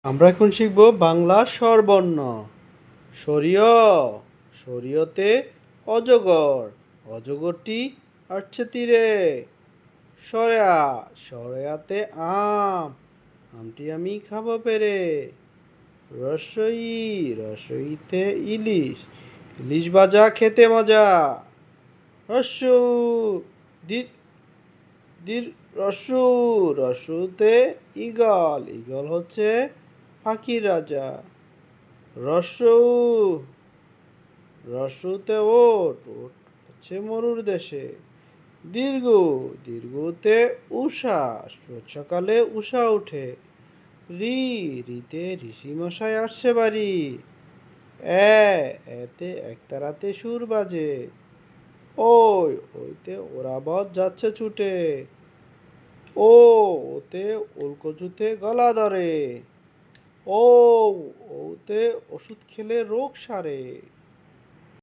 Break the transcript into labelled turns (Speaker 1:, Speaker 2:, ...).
Speaker 1: আমরা এখন শিখব বাংলা স্বরবর্ণ। সরিয়, সরিয়তে অজগর, অজগরটি আসছে তীরে। সরেয়া, সরেয়াতে আম, আমটি আমি খাবো পেরে। রসই, রসইতে ইলিশ, ইলিশ ভাজা খেতে মজা। রস্যু, দীর দীর রস্যু, রস্যুতে ঈগল, ঈগল হচ্ছে পাখির রাজা। রস্যু, রস্যুতে ওট, ওট হচ্ছে মরুর দেশে। দীর্ঘ, দীর্ঘতে উষা, রোজ সকালে উষা ওঠে। রি, রিতে ঋষি মশাই আসছে বাড়ি। এতে একতারাতে সুর বাজে। ওই, ওইতে ওরাবত যাচ্ছে ছুটে। ওতে ওলকচুতে গলা ধরে। ও, ওতে ওষুধ খেলে রোগ সারে।